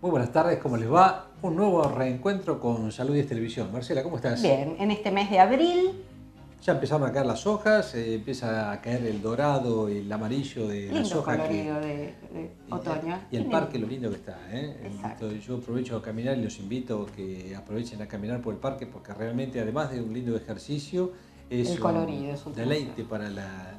Muy buenas tardes, ¿cómo les va? Un nuevo reencuentro con Salud y Televisión. Marcela, ¿cómo estás? Bien, en este mes de abril, Ya empezaron a caer las hojas, empieza a caer el dorado y el amarillo de la lindo soja colorido de otoño. y el parque lo lindo que está. Exacto. Yo aprovecho a caminar y los invito a que aprovechen a caminar por el parque porque realmente además de un lindo ejercicio es El un colorido es un deleite placer. para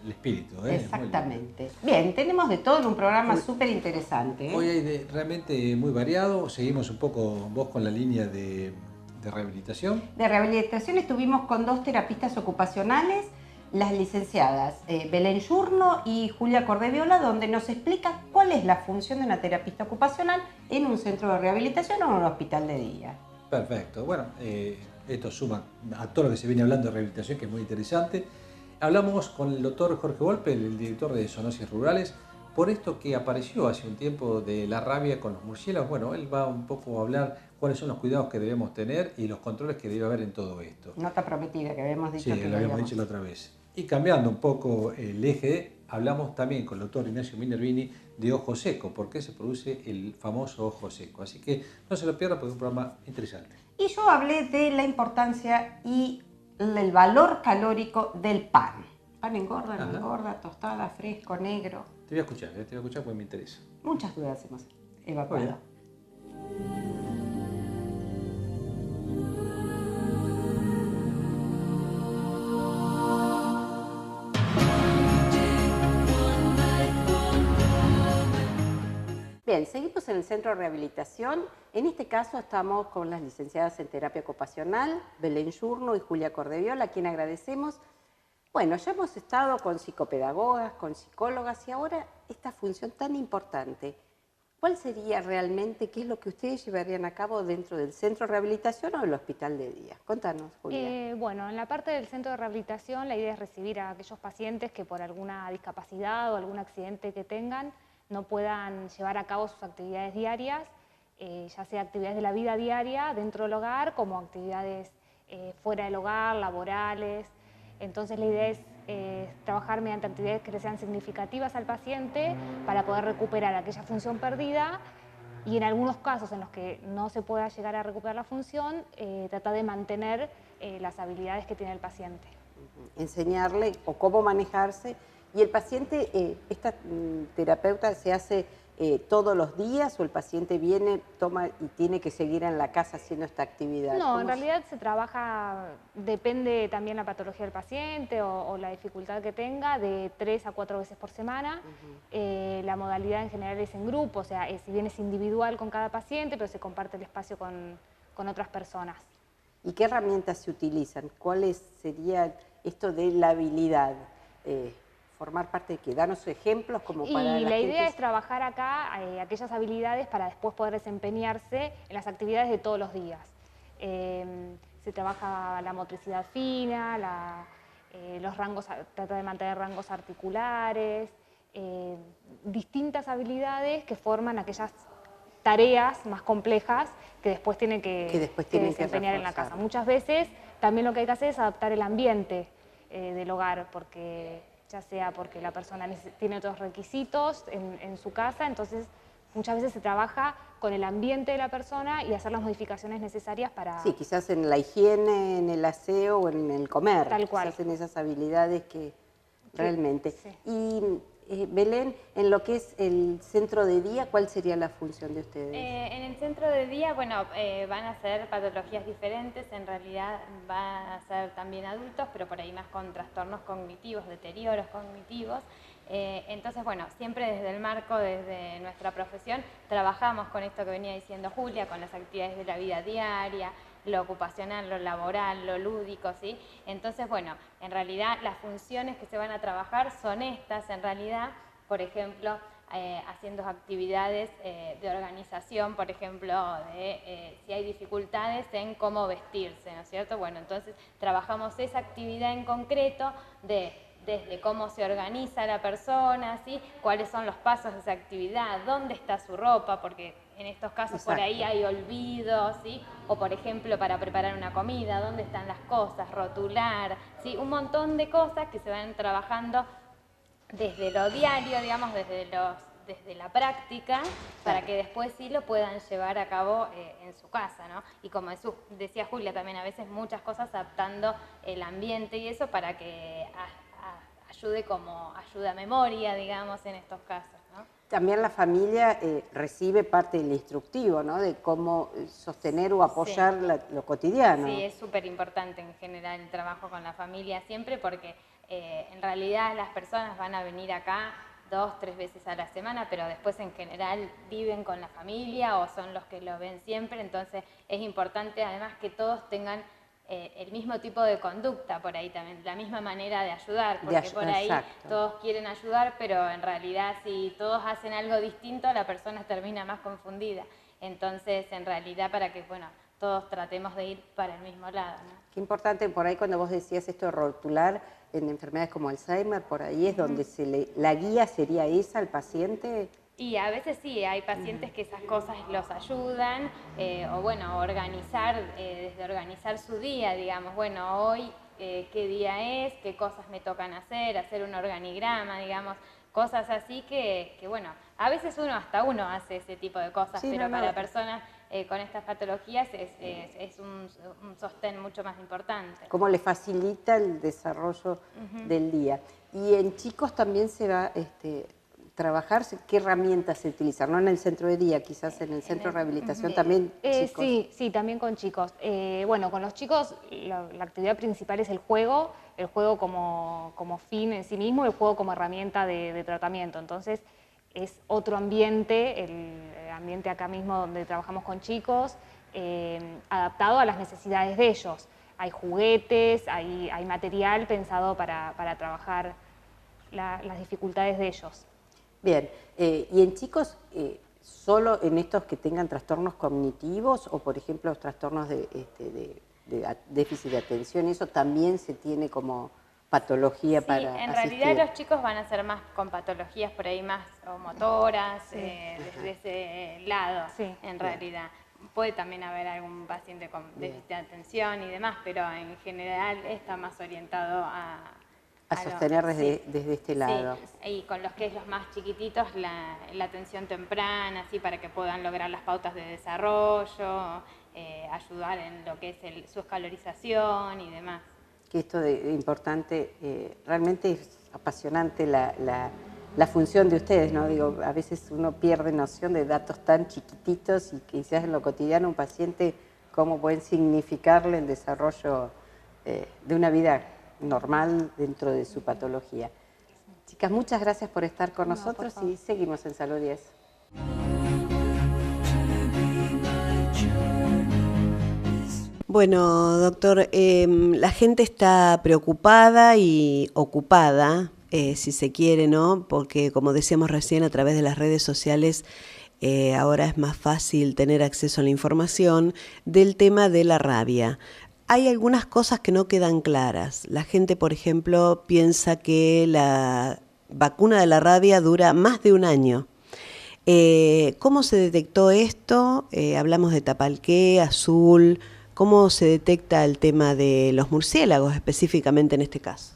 el espíritu. Es muy lindo. Exactamente. Bien, tenemos de todo en un programa Hoy, súper interesante. hoy hay realmente muy variado, seguimos un poco vos con la línea de rehabilitación. De rehabilitación estuvimos con dos terapistas ocupacionales, las licenciadas Belén Yurno y Julia Cordeviola, donde nos explica cuál es la función de una terapista ocupacional en un centro de rehabilitación o en un hospital de día. Perfecto. Bueno, esto suma a todo lo que se viene hablando de rehabilitación, que es muy interesante. Hablamos con el doctor Jorge Volpe, el director de Zoonosis Rurales, por esto que apareció hace un tiempo de la rabia con los murciélagos. Bueno, él va un poco a hablar cuáles son los cuidados que debemos tener y los controles que debe haber en todo esto. Nota prometida que habíamos Sí, dicho que lo lo habíamos íbamos dicho a la hacer. otra vez. Y cambiando un poco el eje, hablamos también con el doctor Ignacio Minervini de ojo seco, por qué se produce el famoso ojo seco. Así que no se lo pierdan porque es un programa interesante. Y yo hablé de la importancia y el valor calórico del pan. Pan engorda, no Ajá. engorda, tostada, fresco, negro. Te voy a escuchar, te voy a escuchar porque me interesa. Muchas dudas hemos Muy bien. evacuado. Bien, seguimos en el centro de rehabilitación. En este caso estamos con las licenciadas en terapia ocupacional, Belén Yurno y Julia Cordeviola, a quien agradecemos. Bueno, ya hemos estado con psicopedagogas, con psicólogas y ahora esta función tan importante. ¿Cuál sería realmente, qué es lo que ustedes llevarían a cabo dentro del centro de rehabilitación o del hospital de día? Contanos, Julia. Bueno, en la parte del centro de rehabilitación la idea es recibir a aquellos pacientes que por alguna discapacidad o algún accidente que tengan no puedan llevar a cabo sus actividades diarias, ya sea actividades de la vida diaria dentro del hogar como actividades fuera del hogar, laborales. Entonces la idea es trabajar mediante actividades que le sean significativas al paciente para poder recuperar aquella función perdida y en algunos casos en los que no se pueda llegar a recuperar la función, tratar de mantener las habilidades que tiene el paciente. Enseñarle o cómo manejarse. ¿Y el paciente, esta terapeuta se hace todos los días o el paciente viene, toma y tiene que seguir en la casa haciendo esta actividad? No, en realidad se trabaja, depende también la patología del paciente o la dificultad que tenga, de 3 a 4 veces por semana. La modalidad en general es en grupo, o sea, si bien es individual con cada paciente, pero se comparte el espacio con otras personas. ¿Y qué herramientas se utilizan? ¿Cuáles serían esto de la habilidad? Formar parte de que danos ejemplos como para y la la gente. idea es trabajar acá aquellas habilidades para después poder desempeñarse en las actividades de todos los días. Se trabaja la motricidad fina, los rangos, trata de mantener rangos articulares, distintas habilidades que forman aquellas tareas más complejas que después tienen que desempeñar en la casa. Muchas veces también lo que hay que hacer es adaptar el ambiente del hogar, porque ya sea porque la persona tiene otros requisitos en su casa, entonces muchas veces se trabaja con el ambiente de la persona y hacer las modificaciones necesarias para... Sí, quizás en la higiene, en el aseo o en el comer. Tal cual. Quizás en esas habilidades que realmente... Sí. Y Belén, en lo que es el centro de día, ¿cuál sería la función de ustedes? En el centro de día, bueno, van a ser patologías diferentes, en realidad van a ser también adultos, pero por ahí más con trastornos cognitivos, deterioros cognitivos. Entonces, bueno, siempre desde el marco, desde nuestra profesión, trabajamos con esto que venía diciendo Julia, con las actividades de la vida diaria, lo ocupacional, lo laboral, lo lúdico, ¿sí? Entonces, bueno, en realidad las funciones que se van a trabajar son estas, en realidad, por ejemplo, haciendo actividades de organización, por ejemplo, si hay dificultades en cómo vestirse, ¿no es cierto? Bueno, entonces trabajamos esa actividad en concreto desde cómo se organiza la persona, ¿sí? Cuáles son los pasos de esa actividad, dónde está su ropa, porque en estos casos Exacto. Por ahí hay olvidos, ¿sí? O por ejemplo para preparar una comida, dónde están las cosas, rotular, ¿sí? Un montón de cosas que se van trabajando desde lo diario, digamos, desde desde la práctica para que después sí lo puedan llevar a cabo en su casa, ¿no? Y como decía Julia también, a veces muchas cosas adaptando el ambiente y eso para que ayude como ayuda a memoria, digamos, en estos casos, ¿no? También la familia recibe parte del instructivo, ¿no? De cómo sostener o apoyar lo cotidiano. Sí, es súper importante en general el trabajo con la familia siempre porque en realidad las personas van a venir acá 2, 3 veces a la semana, pero después en general viven con la familia o son los que lo ven siempre, entonces es importante además que todos tengan el mismo tipo de conducta por ahí también, la misma manera de ayudar, porque por ahí todos quieren ayudar, pero en realidad si todos hacen algo distinto, la persona termina más confundida. Entonces, en realidad, para que, bueno, todos tratemos de ir para el mismo lado, ¿no? Qué importante por ahí cuando vos decías esto de rotular en enfermedades como Alzheimer, por ahí es donde la guía sería esa al paciente. Y a veces sí, hay pacientes que esas cosas los ayudan, o bueno, organizar, desde organizar su día, digamos, bueno, hoy qué día es, qué cosas me tocan hacer un organigrama, digamos, cosas así que bueno, a veces hasta uno hace ese tipo de cosas, sí, pero para personas con estas patologías es un sostén mucho más importante. Cómo le facilita el desarrollo del día. Y en chicos también se va trabajar, ¿qué herramientas se utilizan? No en el centro de día, quizás en el centro de rehabilitación también chicos. Sí, también con chicos. Bueno, con los chicos la actividad principal es el juego como fin en sí mismo, el juego como herramienta de tratamiento. Entonces es otro ambiente, el ambiente acá mismo donde trabajamos con chicos, adaptado a las necesidades de ellos. Hay juguetes, hay material pensado para trabajar las dificultades de ellos. Bien, y en chicos, ¿solo en estos que tengan trastornos cognitivos o, por ejemplo, los trastornos de déficit de atención, eso también se tiene como patología para en asistir? realidad los chicos van a ser más con patologías por ahí más motoras, desde ese lado, en realidad. Puede también haber algún paciente con déficit de atención y demás, pero en general está más orientado a sostener desde este lado. Sí, y con los más chiquititos, la atención temprana, así para que puedan lograr las pautas de desarrollo, ayudar en lo que es su escolarización y demás. Que esto de importante, realmente es apasionante la función de ustedes, ¿no? Digo, a veces uno pierde noción de datos tan chiquititos y quizás en lo cotidiano un paciente, cómo pueden significarle el desarrollo de una vida normal dentro de su patología. Chicas, muchas gracias por estar con nosotros y seguimos en Salud 10. Bueno, doctor, la gente está preocupada y ocupada, si se quiere, ¿no? Porque, como decíamos recién, a través de las redes sociales ahora es más fácil tener acceso a la información del tema de la rabia. Hay algunas cosas que no quedan claras. La gente, por ejemplo, piensa que la vacuna de la rabia dura más de un año. ¿Cómo se detectó esto? Hablamos de tapalqué, azul. ¿Cómo se detecta el tema de los murciélagos específicamente en este caso?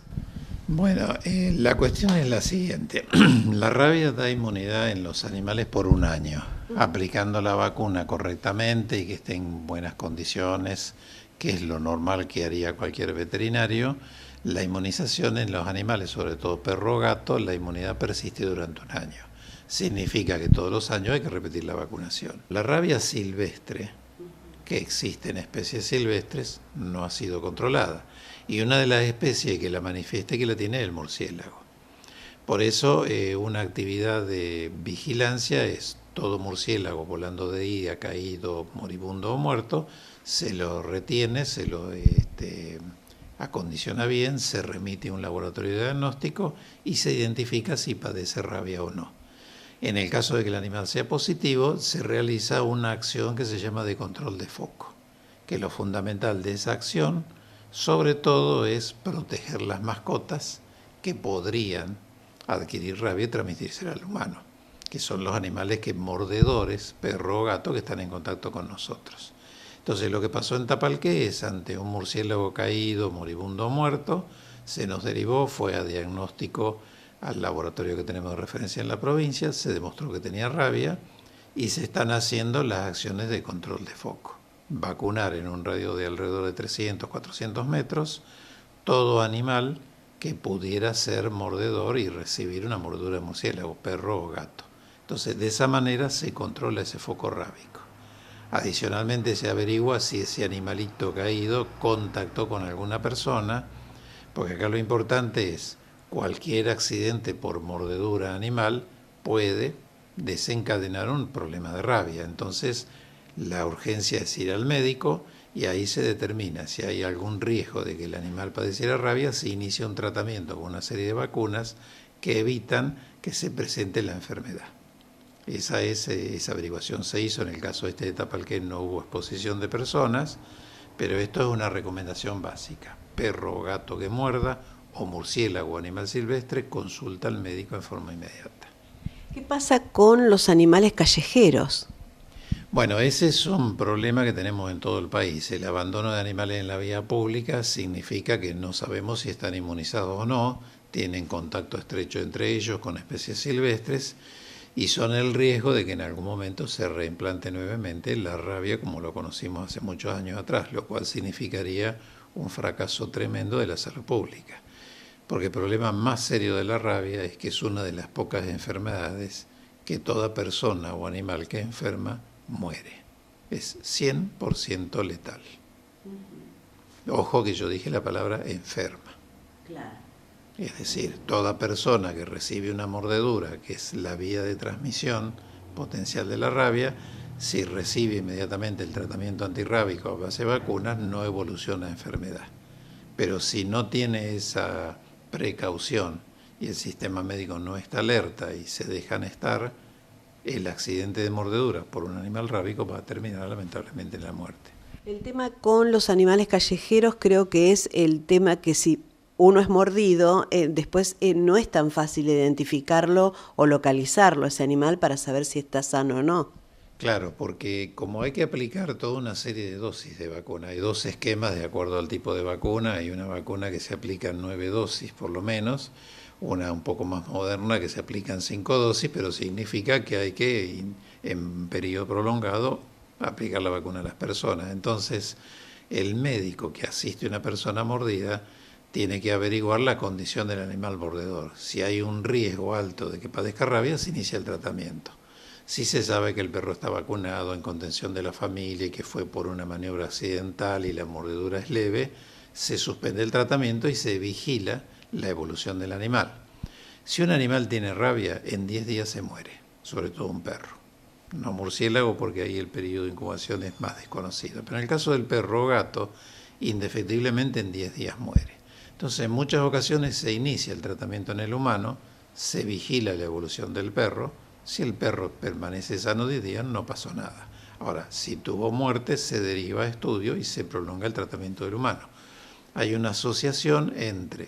Bueno, la cuestión es la siguiente. La rabia da inmunidad en los animales por un año, aplicando la vacuna correctamente y que esté en buenas condiciones, que es lo normal que haría cualquier veterinario. La inmunización en los animales, sobre todo perro o gato, la inmunidad persiste durante un año. Significa que todos los años hay que repetir la vacunación. La rabia silvestre, que existe en especies silvestres, no ha sido controlada. Y una de las especies que la manifiesta y que la tiene es el murciélago. Por eso una actividad de vigilancia es todo murciélago volando de día, caído, moribundo o muerto, se lo retiene, se lo acondiciona bien, se remite a un laboratorio de diagnóstico y se identifica si padece rabia o no. En el caso de que el animal sea positivo, se realiza una acción que se llama de control de foco, que lo fundamental de esa acción, sobre todo, es proteger las mascotas que podrían adquirir rabia y transmitírsela al humano, que son los animales mordedores, perro o gato, que están en contacto con nosotros. Entonces, lo que pasó en Tapalqué es, ante un murciélago caído, moribundo o muerto, se nos derivó, fue a diagnóstico al laboratorio que tenemos de referencia en la provincia, se demostró que tenía rabia y se están haciendo las acciones de control de foco. Vacunar en un radio de alrededor de 300, 400 metros todo animal que pudiera ser mordedor y recibir una mordedura de murciélago, perro o gato. Entonces, de esa manera se controla ese foco rábico. Adicionalmente, se averigua si ese animalito caído contactó con alguna persona, porque acá lo importante es, cualquier accidente por mordedura animal puede desencadenar un problema de rabia. Entonces, la urgencia es ir al médico y ahí se determina si hay algún riesgo de que el animal padeciera rabia, se inicia un tratamiento con una serie de vacunas que evitan que se presente la enfermedad. Esa averiguación se hizo en el caso de Tapalquén, no hubo exposición de personas, pero esto es una recomendación básica. Perro o gato que muerda, o murciélago o animal silvestre, consulta al médico en forma inmediata. ¿Qué pasa con los animales callejeros? Bueno, ese es un problema que tenemos en todo el país. El abandono de animales en la vía pública significa que no sabemos si están inmunizados o no, tienen contacto estrecho entre ellos con especies silvestres y son el riesgo de que en algún momento se reimplante nuevamente la rabia como lo conocimos hace muchos años atrás, lo cual significaría un fracaso tremendo de la salud pública. Porque el problema más serio de la rabia es que es una de las pocas enfermedades que toda persona o animal que enferma muere. Es 100% letal. Ojo que yo dije la palabra enferma. Claro. Es decir, toda persona que recibe una mordedura, que es la vía de transmisión potencial de la rabia, si recibe inmediatamente el tratamiento antirrábico a base de vacunas, no evoluciona a enfermedad. Pero si no tiene esa precaución y el sistema médico no está alerta y se dejan estar, el accidente de mordedura por un animal rábico va a terminar lamentablemente en la muerte. El tema con los animales callejeros creo que es el tema que si uno es mordido, después no es tan fácil identificarlo o localizarlo, ese animal, para saber si está sano o no. Claro, porque como hay que aplicar toda una serie de dosis de vacuna, hay 2 esquemas de acuerdo al tipo de vacuna, hay una vacuna que se aplica en 9 dosis por lo menos, una un poco más moderna que se aplica en 5 dosis, pero significa que hay que, en periodo prolongado, aplicar la vacuna a las personas. Entonces, el médico que asiste a una persona mordida tiene que averiguar la condición del animal mordedor. Si hay un riesgo alto de que padezca rabia, se inicia el tratamiento. Si se sabe que el perro está vacunado en contención de la familia y que fue por una maniobra accidental y la mordedura es leve, se suspende el tratamiento y se vigila la evolución del animal. Si un animal tiene rabia, en 10 días se muere, sobre todo un perro. No murciélago, porque ahí el periodo de incubación es más desconocido. Pero en el caso del perro o gato, indefectiblemente en 10 días muere. Entonces, en muchas ocasiones se inicia el tratamiento en el humano, se vigila la evolución del perro. Si el perro permanece sano 10 días, no pasó nada. Ahora, si tuvo muerte, se deriva a estudio y se prolonga el tratamiento del humano. Hay una asociación entre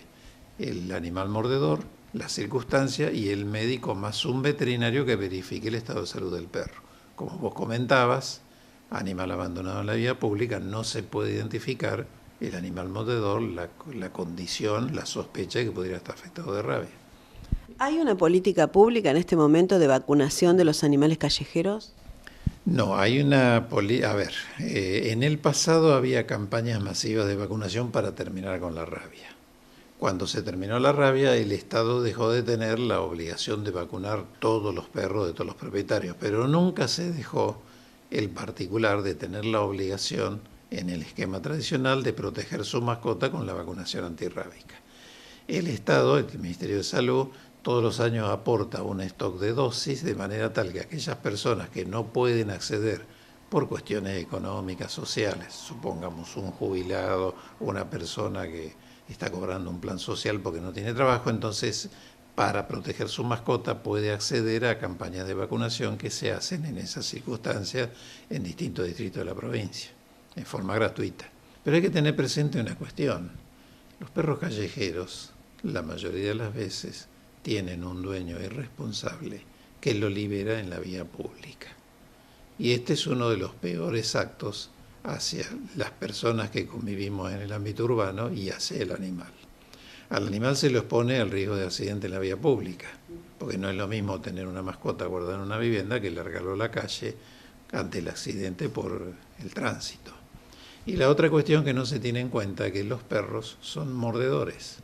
el animal mordedor, la circunstancia y el médico más un veterinario que verifique el estado de salud del perro. Como vos comentabas, animal abandonado en la vía pública, no se puede identificar el animal mordedor, la condición, la sospecha de que podría estar afectado de rabia. ¿Hay una política pública en este momento de vacunación de los animales callejeros? No, hay una en el pasado había campañas masivas de vacunación para terminar con la rabia. Cuando se terminó la rabia, el Estado dejó de tener la obligación de vacunar todos los perros de todos los propietarios, pero nunca se dejó el particular de tener la obligación, en el esquema tradicional, de proteger su mascota con la vacunación antirrábica. El Estado, el Ministerio de Salud, todos los años aporta un stock de dosis de manera tal que aquellas personas que no pueden acceder por cuestiones económicas, sociales, supongamos un jubilado, una persona que está cobrando un plan social porque no tiene trabajo, entonces para proteger su mascota puede acceder a campañas de vacunación que se hacen en esas circunstancias en distintos distritos de la provincia, en forma gratuita. Pero hay que tener presente una cuestión: los perros callejeros, la mayoría de las veces, tienen un dueño irresponsable que lo libera en la vía pública. Y este es uno de los peores actos hacia las personas que convivimos en el ámbito urbano y hacia el animal. Al animal se lo expone al riesgo de accidente en la vía pública, porque no es lo mismo tener una mascota guardada en una vivienda que largarlo a la calle ante el accidente por el tránsito. Y la otra cuestión que no se tiene en cuenta es que los perros son mordedores.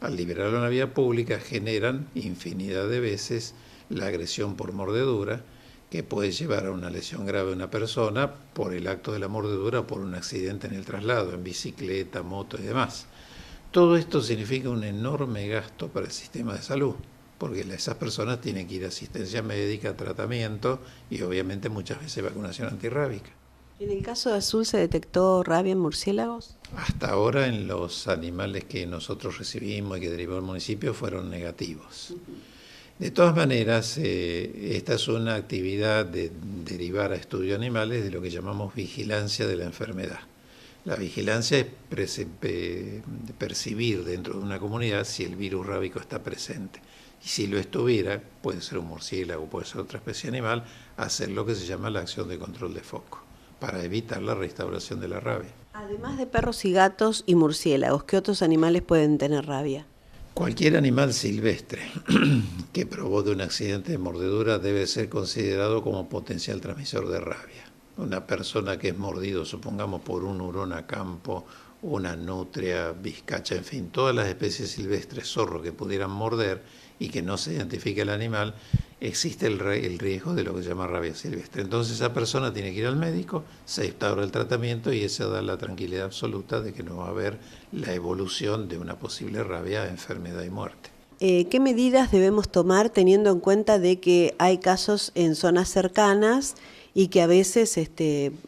Al liberarlo en la vía pública generan infinidad de veces la agresión por mordedura, que puede llevar a una lesión grave a una persona por el acto de la mordedura o por un accidente en el traslado, en bicicleta, moto y demás. Todo esto significa un enorme gasto para el sistema de salud, porque esas personas tienen que ir a asistencia médica, tratamiento y obviamente muchas veces vacunación antirrábica. ¿En el caso de Azul se detectó rabia en murciélagos? Hasta ahora en los animales que nosotros recibimos y que derivó el municipio fueron negativos. De todas maneras, esta es una actividad de derivar a estudio animales de lo que llamamos vigilancia de la enfermedad. La vigilancia es percibir dentro de una comunidad si el virus rábico está presente. Y si lo estuviera, puede ser un murciélago, puede ser otra especie animal, hacer lo que se llama la acción de control de foco, para evitar la restauración de la rabia. Además de perros y gatos y murciélagos, ¿qué otros animales pueden tener rabia? Cualquier animal silvestre que provoque un accidente de mordedura debe ser considerado como potencial transmisor de rabia. Una persona que es mordido, supongamos, por un hurón a campo, una nutria, vizcacha, en fin, todas las especies silvestres, zorro, que pudieran morder y que no se identifique el animal, existe el riesgo de lo que se llama rabia silvestre. Entonces esa persona tiene que ir al médico, se instaura el tratamiento y eso da la tranquilidad absoluta de que no va a haber la evolución de una posible rabia, enfermedad y muerte. ¿Qué medidas debemos tomar teniendo en cuenta de que hay casos en zonas cercanas y que a veces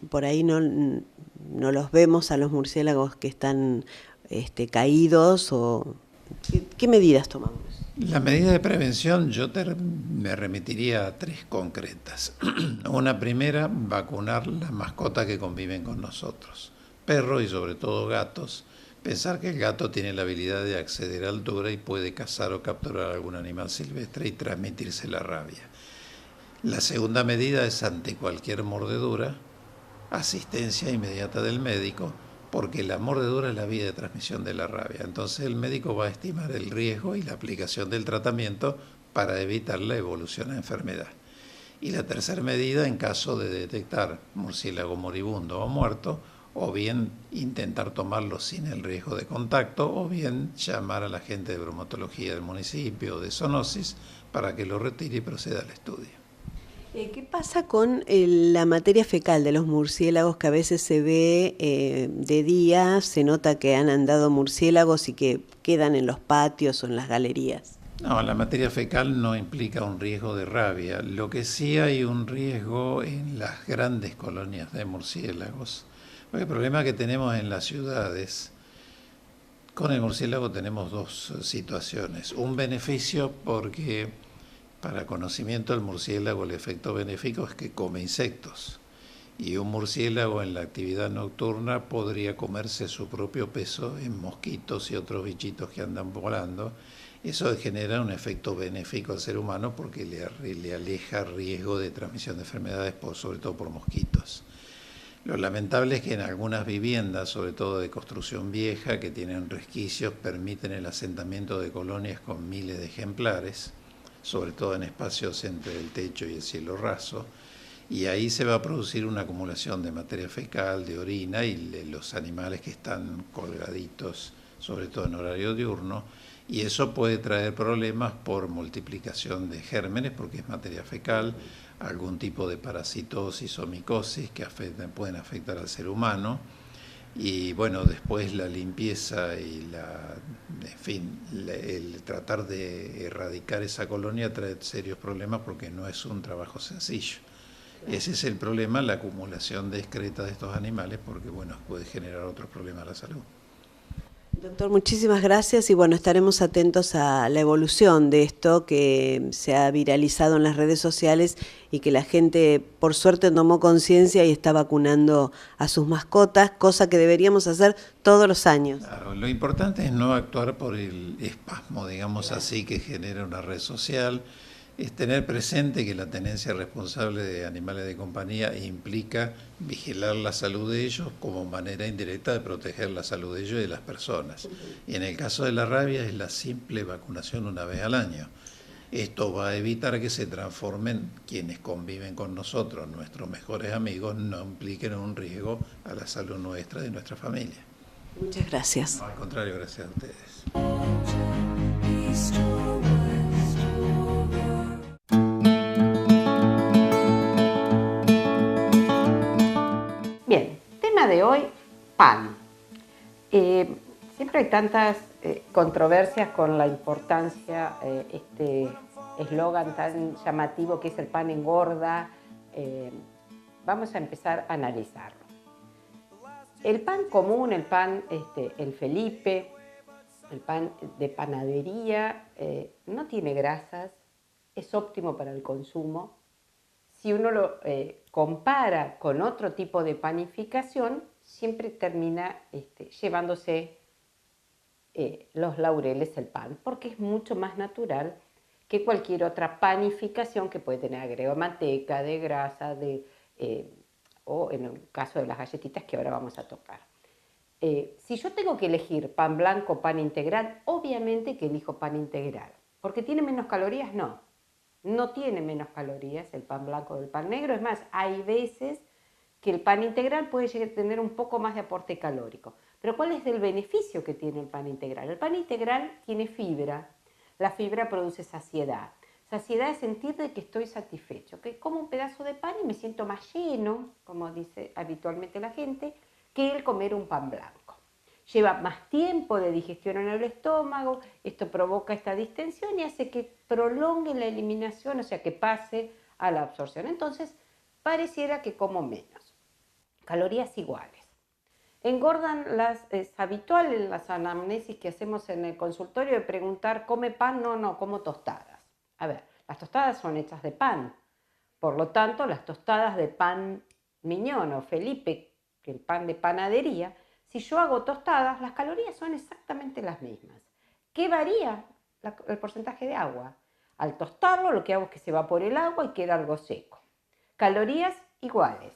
por ahí no los vemos a los murciélagos que están caídos? ¿Qué medidas tomamos? La medida de prevención yo me remitiría a 3 concretas. Una primera, vacunar las mascotas que conviven con nosotros, perros y sobre todo gatos. Pensar que el gato tiene la habilidad de acceder a altura y puede cazar o capturar algún animal silvestre y transmitirse la rabia. La segunda medida es ante cualquier mordedura, asistencia inmediata del médico, porque la mordedura es la vía de transmisión de la rabia. Entonces el médico va a estimar el riesgo y la aplicación del tratamiento para evitar la evolución a enfermedad. Y la tercera medida, en caso de detectar murciélago moribundo o muerto, o bien intentar tomarlo sin el riesgo de contacto, o bien llamar a la gente de bromatología del municipio o de zoonosis para que lo retire y proceda al estudio. ¿Qué pasa con la materia fecal de los murciélagos que a veces se ve de día, se nota que han andado murciélagos y que quedan en los patios o en las galerías? No, la materia fecal no implica un riesgo de rabia. Lo que sí hay un riesgo en las grandes colonias de murciélagos. Porque el problema que tenemos en las ciudades, con el murciélago tenemos 2 situaciones. Un beneficio porque para conocimiento del murciélago el efecto benéfico es que come insectos. Y un murciélago en la actividad nocturna podría comerse su propio peso en mosquitos y otros bichitos que andan volando. Eso genera un efecto benéfico al ser humano porque le aleja riesgo de transmisión de enfermedades, sobre todo por mosquitos. Lo lamentable es que en algunas viviendas, sobre todo de construcción vieja, que tienen resquicios, permiten el asentamiento de colonias con miles de ejemplares, sobre todo en espacios entre el techo y el cielo raso, y ahí se va a producir una acumulación de materia fecal, de orina y los animales que están colgaditos, sobre todo en horario diurno, y eso puede traer problemas por multiplicación de gérmenes, porque es materia fecal, algún tipo de parasitosis o micosis que pueden afectar al ser humano, y bueno, después la limpieza y el tratar de erradicar esa colonia trae serios problemas porque no es un trabajo sencillo. Ese es el problema, la acumulación discreta de estos animales, porque bueno, puede generar otros problemas a la salud. Doctor, muchísimas gracias y bueno, estaremos atentos a la evolución de esto que se ha viralizado en las redes sociales y que la gente por suerte tomó conciencia y está vacunando a sus mascotas, cosa que deberíamos hacer todos los años. Claro, lo importante es no actuar por el espasmo, digamos así, que genera una red social. es tener presente que la tenencia responsable de animales de compañía implica vigilar la salud de ellos como manera indirecta de proteger la salud de ellos y de las personas. Y en el caso de la rabia es la simple vacunación una vez al año. Esto va a evitar que se transformen quienes conviven con nosotros, nuestros mejores amigos, no impliquen un riesgo a la salud nuestra y de nuestra familia. Muchas gracias. No, al contrario, gracias a ustedes. Bien, tema de hoy, pan. Siempre hay tantas controversias con la importancia, este eslogan tan llamativo que es el pan engorda. Vamos a empezar a analizarlo. El pan común, el pan, el Felipe, el pan de panadería, no tiene grasas, es óptimo para el consumo. Si uno lo compara con otro tipo de panificación, siempre termina llevándose los laureles el pan, porque es mucho más natural que cualquier otra panificación que puede tener agregado de manteca, de grasa, o en el caso de las galletitas que ahora vamos a tocar. Si yo tengo que elegir pan blanco o pan integral, obviamente que elijo pan integral. ¿Porque tiene menos calorías? No. No tiene menos calorías el pan blanco del pan negro. Es más, hay veces que el pan integral puede llegar a tener un poco más de aporte calórico. Pero ¿cuál es el beneficio que tiene el pan integral? El pan integral tiene fibra. La fibra produce saciedad. Saciedad es sentir de que estoy satisfecho, que como un pedazo de pan y me siento más lleno, como dice habitualmente la gente, que el comer un pan blanco. Lleva más tiempo de digestión en el estómago, esto provoca esta distensión y hace que prolongue la eliminación, o sea, que pase a la absorción. Entonces, pareciera que como menos. Calorías iguales. Engordan es habitual en las anamnesis que hacemos en el consultorio de preguntar, ¿come pan? No, como tostadas. A ver, las tostadas son hechas de pan. Por lo tanto, las tostadas de pan Miñón o Felipe, que el pan de panadería, si yo hago tostadas, las calorías son exactamente las mismas. ¿Qué varía? El porcentaje de agua. Al tostarlo, lo que hago es que se evapore el agua y queda algo seco. Calorías iguales.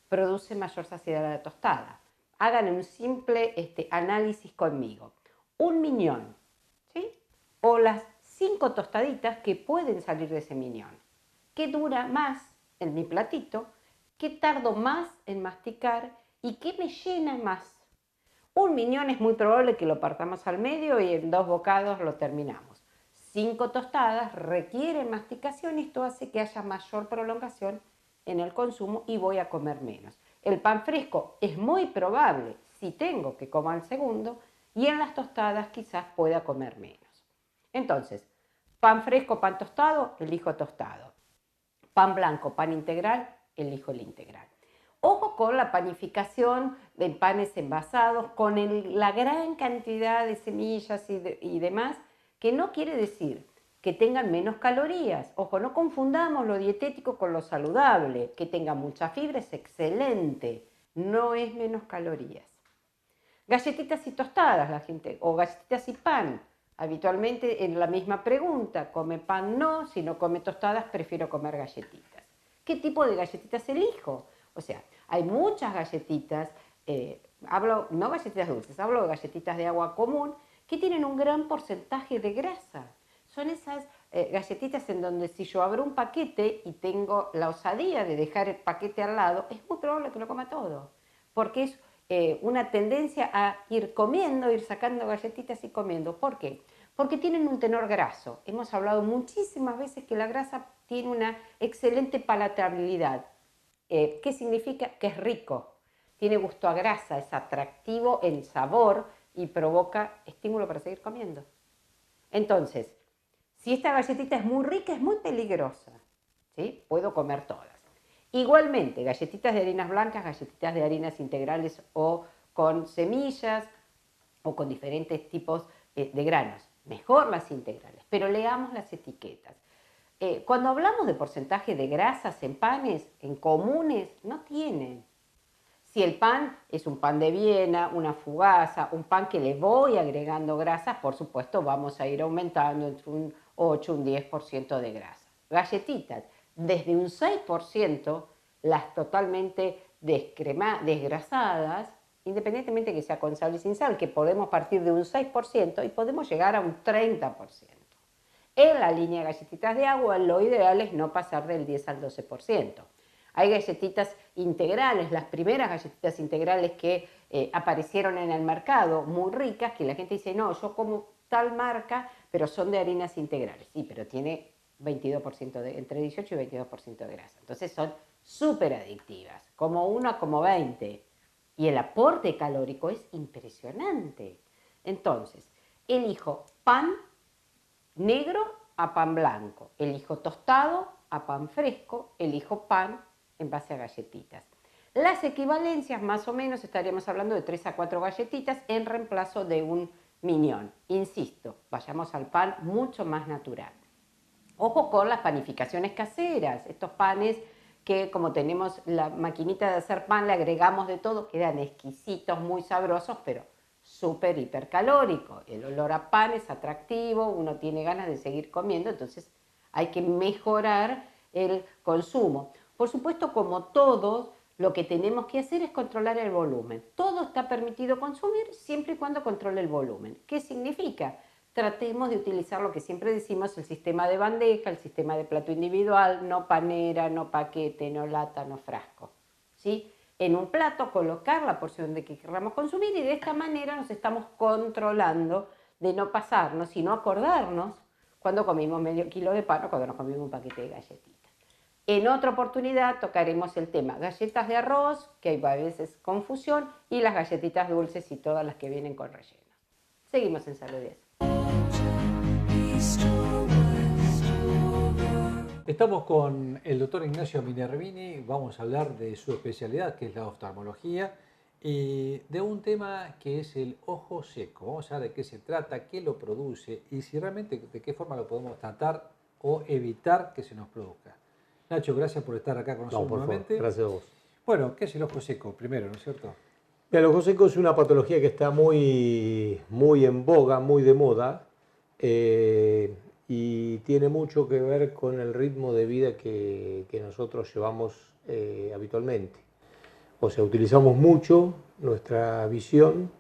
Produce mayor saciedad la tostada. Hagan un simple análisis conmigo. Un miñón, ¿sí? O las 5 tostaditas que pueden salir de ese miñón. ¿Qué dura más en mi platito? ¿Qué tardo más en masticar? ¿Y qué me llena más? Un miñón es muy probable que lo partamos al medio y en 2 bocados lo terminamos. 5 tostadas requieren masticación y esto hace que haya mayor prolongación en el consumo y voy a comer menos. El pan fresco es muy probable, si tengo que comer el segundo, y en las tostadas quizás pueda comer menos. Entonces, pan fresco, pan tostado, elijo tostado. Pan blanco, pan integral, elijo el integral. Ojo con la panificación de panes envasados, con la gran cantidad de semillas y demás, que no quiere decir que tengan menos calorías. Ojo, no confundamos lo dietético con lo saludable. Que tenga mucha fibra es excelente, no es menos calorías. Galletitas y tostadas, la gente, o galletitas y pan. Habitualmente en la misma pregunta, ¿come pan? No, si no come tostadas, prefiero comer galletitas. ¿Qué tipo de galletitas elijo? O sea, hay muchas galletitas, no galletitas dulces, hablo de galletitas de agua común, que tienen un gran porcentaje de grasa. Son esas galletitas en donde si yo abro un paquete y tengo la osadía de dejar el paquete al lado, es muy probable que lo coma todo, porque es una tendencia a ir comiendo, ir sacando galletitas y comiendo. ¿Por qué? Porque tienen un tenor graso. Hemos hablado muchísimas veces que la grasa tiene una excelente palatabilidad. ¿Qué significa? Que es rico, tiene gusto a grasa, es atractivo en sabor y provoca estímulo para seguir comiendo. Entonces, si esta galletita es muy rica, es muy peligrosa, ¿sí? Puedo comer todas. Igualmente, galletitas de harinas blancas, galletitas de harinas integrales o con semillas o con diferentes tipos de granos. Mejor las integrales, pero leamos las etiquetas. Cuando hablamos de porcentaje de grasas en panes, en comunes, no tienen. Si el pan es un pan de Viena, una fugaza, un pan que le voy agregando grasas, por supuesto vamos a ir aumentando entre un 8 y un 10% de grasa. Galletitas desde un 6%, las totalmente desgrasadas, independientemente que sea con sal y sin sal, que podemos partir de un 6% y podemos llegar a un 30%. En la línea de galletitas de agua, lo ideal es no pasar del 10 al 12%. Hay galletitas integrales, las primeras galletitas integrales que aparecieron en el mercado, muy ricas, que la gente dice, no, yo como tal marca, pero son de harinas integrales. Sí, pero tiene 22% entre 18 y 22% de grasa. Entonces son súper adictivas, como 1 como 20. Y el aporte calórico es impresionante. Entonces, elijo pan negro a pan blanco, elijo tostado a pan fresco, elijo pan en base a galletitas. Las equivalencias, más o menos, estaríamos hablando de 3 a 4 galletitas en reemplazo de un mignon. Insisto, vayamos al pan mucho más natural. Ojo con las panificaciones caseras, estos panes que como tenemos la maquinita de hacer pan, le agregamos de todo, quedan exquisitos, muy sabrosos, pero súper hipercalórico. El olor a pan es atractivo, uno tiene ganas de seguir comiendo, entonces hay que mejorar el consumo. Por supuesto, como todos, lo que tenemos que hacer es controlar el volumen. Todo está permitido consumir siempre y cuando controle el volumen. ¿Qué significa? Tratemos de utilizar lo que siempre decimos, el sistema de bandeja, el sistema de plato individual, no panera, no paquete, no lata, no frasco, ¿sí? En un plato colocar la porción de que queramos consumir y de esta manera nos estamos controlando de no pasarnos, sino acordarnos cuando comimos medio kilo de pan o cuando nos comimos un paquete de galletitas. En otra oportunidad tocaremos el tema galletas de arroz, que hay a veces confusión, y las galletitas dulces y todas las que vienen con relleno. Seguimos en Salud 10. Estamos con el doctor Ignacio Minervini, vamos a hablar de su especialidad, que es la oftalmología, y de un tema que es el ojo seco. Vamos a ver de qué se trata, qué lo produce y si realmente de qué forma lo podemos tratar o evitar que se nos produzca. Nacho, gracias por estar acá con nosotros nuevamente. Gracias a vos. Bueno, ¿qué es el ojo seco? Primero, ¿no es cierto? El ojo seco es una patología que está muy en boga, muy de moda, y tiene mucho que ver con el ritmo de vida que nosotros llevamos habitualmente. O sea, utilizamos mucho nuestra visión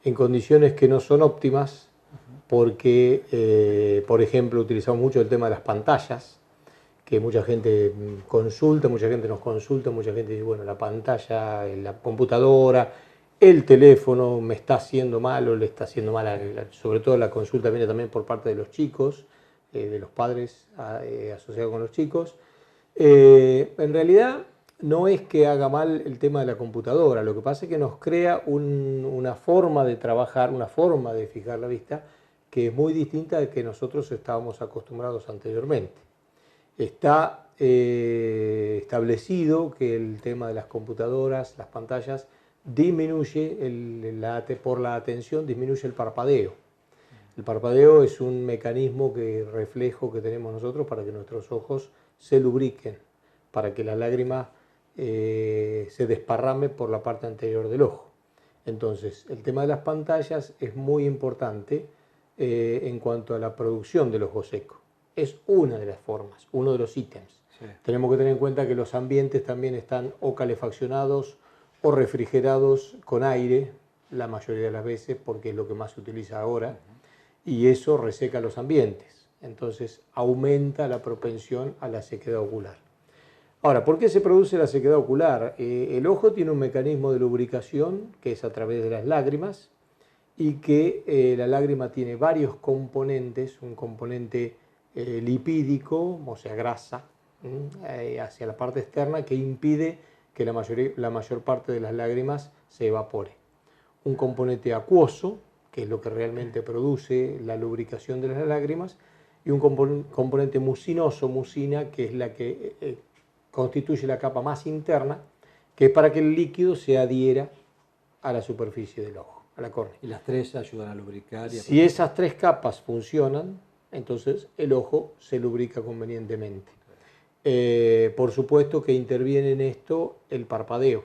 en condiciones que no son óptimas porque, por ejemplo, utilizamos mucho el tema de las pantallas, que mucha gente consulta, mucha gente nos consulta, mucha gente dice, bueno, la pantalla, la computadora, el teléfono me está haciendo mal o le está haciendo mal, sobre todo la consulta viene también por parte de los chicos, de los padres asociados con los chicos. En realidad no es que haga mal el tema de la computadora, lo que pasa es que nos crea una forma de trabajar, una forma de fijar la vista que es muy distinta de que nosotros estábamos acostumbrados anteriormente. Está establecido que el tema de las computadoras, las pantallas, disminuye por la atención, disminuye el parpadeo. El parpadeo es un mecanismo reflejo que tenemos nosotros para que nuestros ojos se lubriquen, para que la lágrima se desparrame por la parte anterior del ojo. Entonces, el tema de las pantallas es muy importante en cuanto a la producción del ojo seco. Es una de las formas, uno de los ítems. Sí. Tenemos que tener en cuenta que los ambientes también están o calefaccionados o refrigerados con aire, la mayoría de las veces, porque es lo que más se utiliza ahora, y eso reseca los ambientes. Entonces aumenta la propensión a la sequedad ocular. Ahora, ¿por qué se produce la sequedad ocular? El ojo tiene un mecanismo de lubricación que es a través de las lágrimas y que la lágrima tiene varios componentes, un componente lipídico, o sea, grasa, hacia la parte externa que impide que la mayor parte de las lágrimas se evapore. Un componente acuoso, que es lo que realmente produce la lubricación de las lágrimas, y un componente mucinoso, mucina, que es la que constituye la capa más interna, que es para que el líquido se adhiera a la superficie del ojo, a la córnea. Y las tres ayudan a lubricar. Si esas tres capas funcionan, entonces el ojo se lubrica convenientemente. Por supuesto que interviene en esto el parpadeo,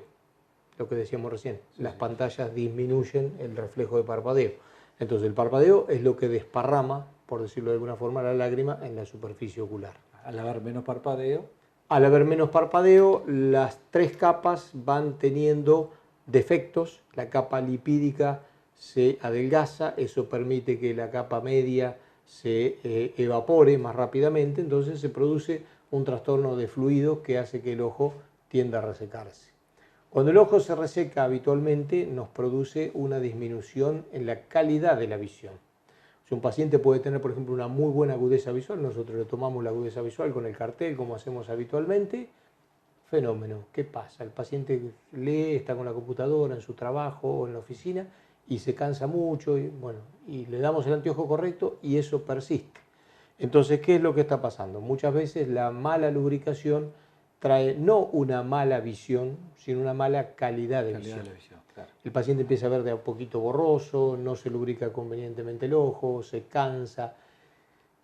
lo que decíamos recién. Las pantallas disminuyen el reflejo de parpadeo. Entonces el parpadeo es lo que desparrama, por decirlo de alguna forma, la lágrima en la superficie ocular. Al haber menos parpadeo. Al haber menos parpadeo, las 3 capas van teniendo defectos. La capa lipídica se adelgaza, eso permite que la capa media se evapore más rápidamente, entonces se produce un trastorno de fluidos que hace que el ojo tienda a resecarse. Cuando el ojo se reseca habitualmente nos produce una disminución en la calidad de la visión. Si un paciente puede tener, por ejemplo, una muy buena agudeza visual, nosotros le tomamos la agudeza visual con el cartel, como hacemos habitualmente, fenómeno. ¿Qué pasa? El paciente lee, está con la computadora en su trabajo o en la oficina y se cansa mucho y le damos el anteojo correcto y eso persiste. Entonces, ¿qué es lo que está pasando? Muchas veces la mala lubricación trae no una mala visión, sino una mala calidad de visión. Claro. El paciente empieza a ver de a poquito borroso, no se lubrica convenientemente el ojo, se cansa,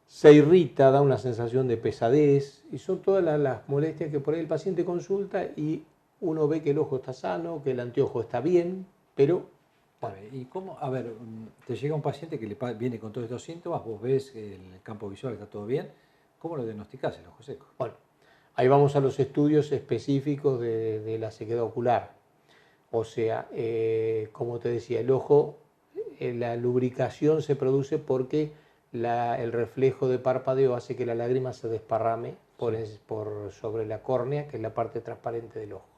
se irrita, da una sensación de pesadez y son todas las molestias que por ahí el paciente consulta y uno ve que el ojo está sano, que el anteojo está bien, pero... Bueno. ¿Y cómo? A ver, te llega un paciente que viene con todos estos síntomas, vos ves que el campo visual está todo bien, ¿cómo lo diagnosticás el ojo seco? Bueno, ahí vamos a los estudios específicos de la sequedad ocular. O sea, como te decía, el ojo, la lubricación se produce porque el reflejo de parpadeo hace que la lágrima se desparrame por sobre la córnea, que es la parte transparente del ojo.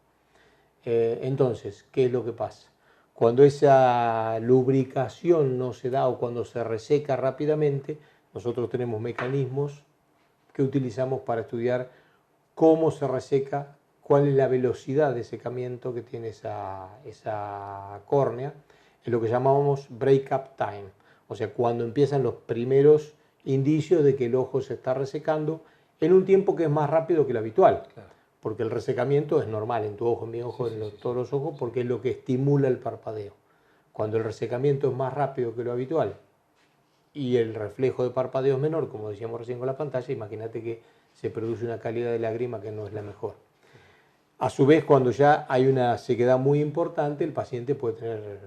Entonces, ¿qué es lo que pasa? Cuando esa lubricación no se da o cuando se reseca rápidamente, nosotros tenemos mecanismos que utilizamos para estudiar cómo se reseca, cuál es la velocidad de secamiento que tiene esa córnea, es lo que llamamos break-up time, o sea, cuando empiezan los primeros indicios de que el ojo se está resecando en un tiempo que es más rápido que el habitual, claro. Porque el resecamiento es normal en tu ojo, en mi ojo, todos los ojos, porque es lo que estimula el parpadeo. Cuando el resecamiento es más rápido que lo habitual y el reflejo de parpadeo es menor, como decíamos recién con la pantalla, imagínate que se produce una calidad de lágrima que no es la mejor. A su vez, cuando ya hay una sequedad muy importante, el paciente puede tener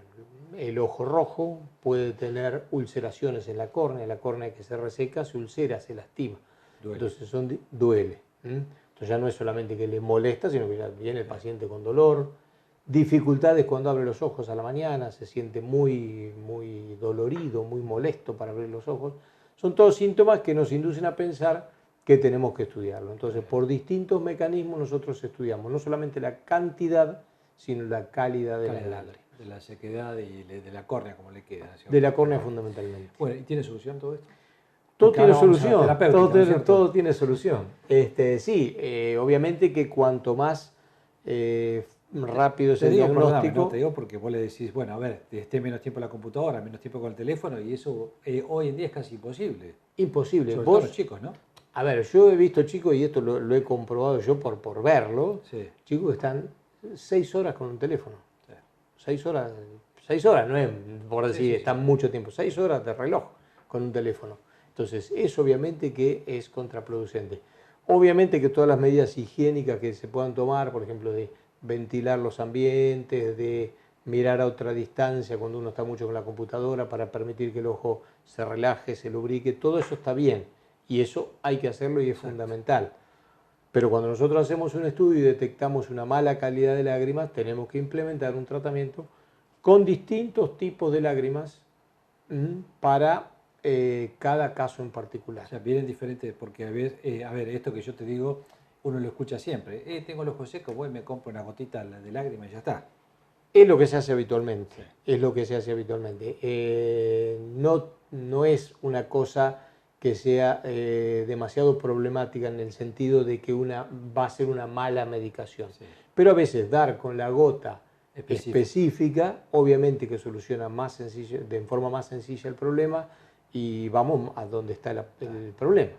el ojo rojo, puede tener ulceraciones en la córnea que se reseca, se ulcera, se lastima. Duele. Entonces duele. Entonces ya no es solamente que le molesta, sino que ya viene el paciente con dolor, dificultades cuando abre los ojos a la mañana, se siente muy dolorido, muy molesto para abrir los ojos. Son todos síntomas que nos inducen a pensar que tenemos que estudiarlo. Entonces, por distintos mecanismos nosotros estudiamos no solamente la cantidad, sino la calidad de la lágrima. De la sequedad y de la córnea, como le queda. De la córnea fundamentalmente. Bueno, ¿y tiene solución todo esto? Todo tiene solución, todo tiene solución. Sí, obviamente que cuanto más rápido es el diagnóstico... Perdóname, no te digo porque vos le decís, bueno, a ver, esté menos tiempo en la computadora, menos tiempo con el teléfono, y eso hoy en día es casi imposible. Imposible. Sobre todo los chicos, ¿no? A ver, yo he visto chicos, y esto lo he comprobado yo por verlo, chicos que están 6 horas con un teléfono. Sí. 6 horas, no es por decir, están mucho tiempo, 6 horas de reloj con un teléfono. Entonces, eso obviamente que es contraproducente. Obviamente que todas las medidas higiénicas que se puedan tomar, por ejemplo, de ventilar los ambientes, de mirar a otra distancia cuando uno está mucho con la computadora para permitir que el ojo se relaje, se lubrique, todo eso está bien. Y eso hay que hacerlo y es fundamental. Pero cuando nosotros hacemos un estudio y detectamos una mala calidad de lágrimas, tenemos que implementar un tratamiento con distintos tipos de lágrimas para cada caso en particular. O sea, vienen diferentes, porque a ver, esto que yo te digo, uno lo escucha siempre. Tengo el ojo seco, voy y me compro una gotita de lágrima y ya está. Es lo que se hace habitualmente. Sí. Es lo que se hace habitualmente. No es una cosa que sea demasiado problemática en el sentido de que va a ser una mala medicación. Sí. Pero a veces dar con la gota específica obviamente que soluciona de forma más sencilla el problema y vamos a donde está el problema.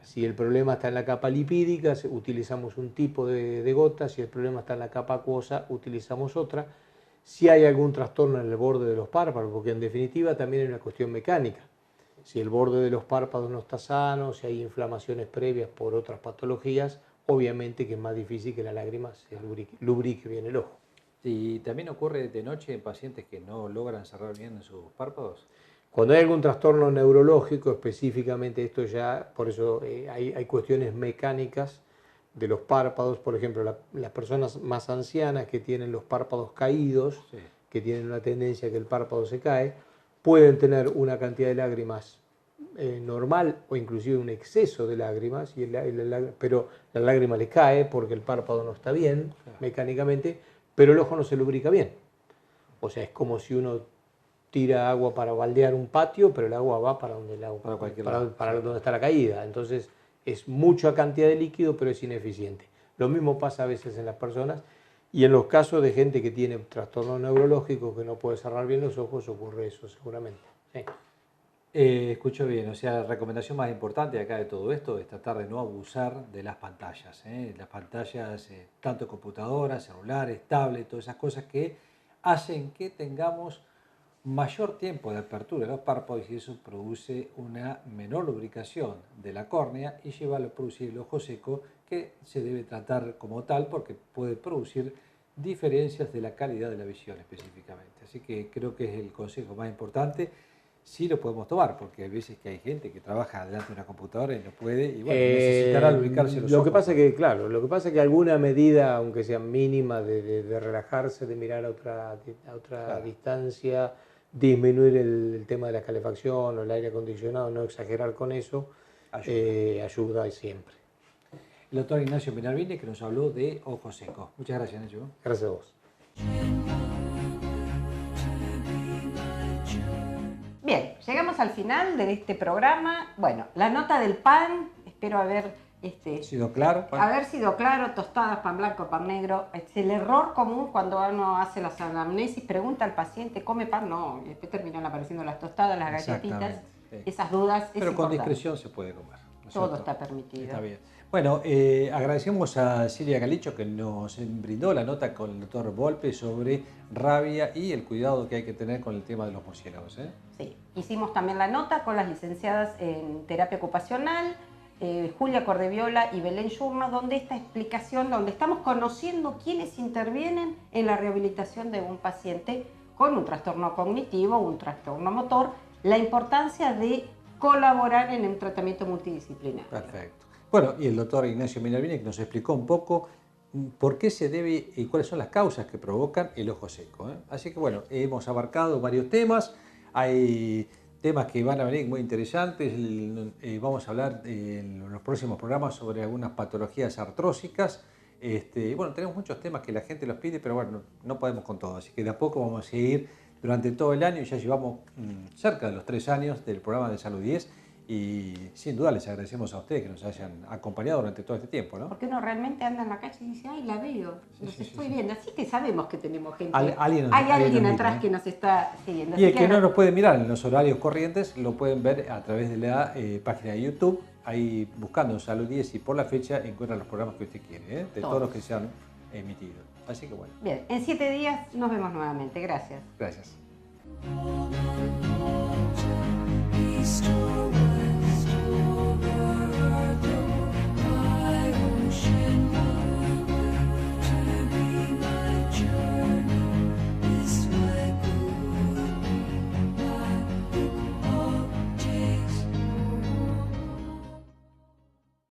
Si el problema está en la capa lipídica, utilizamos un tipo de gota. Si el problema está en la capa acuosa, utilizamos otra. Si hay algún trastorno en el borde de los párpados, porque en definitiva también hay una cuestión mecánica. Si el borde de los párpados no está sano, si hay inflamaciones previas por otras patologías, obviamente que es más difícil que la lágrima se lubrique bien el ojo. ¿Y también ocurre de noche en pacientes que no logran cerrar bien sus párpados? Cuando hay algún trastorno neurológico, específicamente esto ya, por eso hay cuestiones mecánicas de los párpados, por ejemplo, las personas más ancianas que tienen los párpados caídos, sí, que tienen una tendencia a que el párpado se cae, pueden tener una cantidad de lágrimas normal o inclusive un exceso de lágrimas, pero la lágrima le cae porque el párpado no está bien, claro, mecánicamente, pero el ojo no se lubrica bien. O sea, es como si uno tira agua para baldear un patio, pero el agua va para donde, para donde está la caída. Entonces es mucha cantidad de líquido, pero es ineficiente. Lo mismo pasa a veces en las personas, y en los casos de gente que tiene trastornos neurológicos, que no puede cerrar bien los ojos, ocurre eso seguramente. Sí. Escucho bien, o sea, la recomendación más importante acá de todo esto es tratar de no abusar de las pantallas. Las pantallas, tanto computadoras, celulares, tablets, todas esas cosas que hacen que tengamos mayor tiempo de apertura de los párpados, y eso produce una menor lubricación de la córnea y lleva a producir el ojo seco, que se debe tratar como tal porque puede producir diferencias de la calidad de la visión específicamente. Así que creo que es el consejo más importante. Sí lo podemos tomar, porque hay veces que hay gente que trabaja delante de una computadora y no puede, y bueno, necesitará lubricarse los ojos. Lo que pasa es que alguna medida, aunque sea mínima, de relajarse, de mirar a otra claro, distancia, disminuir el tema de la calefacción o el aire acondicionado, no exagerar con eso, ayuda siempre. El doctor Ignacio Menarbini, que nos habló de ojo seco. Muchas gracias, Nacho. Gracias a vos. Bien, llegamos al final de este programa. Bueno, la nota del pan, espero haber sido claro. Haber sido claro, tostadas, pan blanco, pan negro. Es el error común cuando uno hace las anamnesis, pregunta al paciente, ¿come pan? No, y después terminan apareciendo las tostadas, las galletitas, sí, esas dudas. Pero con discreción se puede comer. Todo está permitido. Está bien. Bueno, agradecemos a Silvia Galicho que nos brindó la nota con el doctor Volpe sobre rabia y el cuidado que hay que tener con el tema de los murciélagos. Sí, hicimos también la nota con las licenciadas en terapia ocupacional, Julia Cordeviola y Belén Yurno, donde esta explicación, donde estamos conociendo quiénes intervienen en la rehabilitación de un paciente con un trastorno cognitivo, un trastorno motor, la importancia de colaborar en un tratamiento multidisciplinario. Perfecto. Bueno, y el doctor Ignacio Menarbini, que nos explicó un poco por qué se debe y cuáles son las causas que provocan el ojo seco. Así que bueno, hemos abarcado varios temas. Hay temas que van a venir muy interesantes. Vamos a hablar en los próximos programas sobre algunas patologías artrósicas. Bueno, tenemos muchos temas que la gente los pide, pero bueno, no podemos con todo. Así que de a poco vamos a seguir durante todo el año. Ya llevamos cerca de los 3 años del programa de Salud 10. Y sin duda les agradecemos a ustedes que nos hayan acompañado durante todo este tiempo, ¿no? Porque uno realmente anda en la calle y dice, ay, la veo, los estoy viendo. Así que sabemos que tenemos gente. Hay alguien atrás que nos está siguiendo. Y el que no nos puede mirar en los horarios corrientes, lo pueden ver a través de la página de YouTube. Ahí buscando Salud 10 y por la fecha encuentran los programas que usted quiere, de todos los que se han emitido. Así que bueno. Bien, en 7 días nos vemos nuevamente. Gracias. Gracias.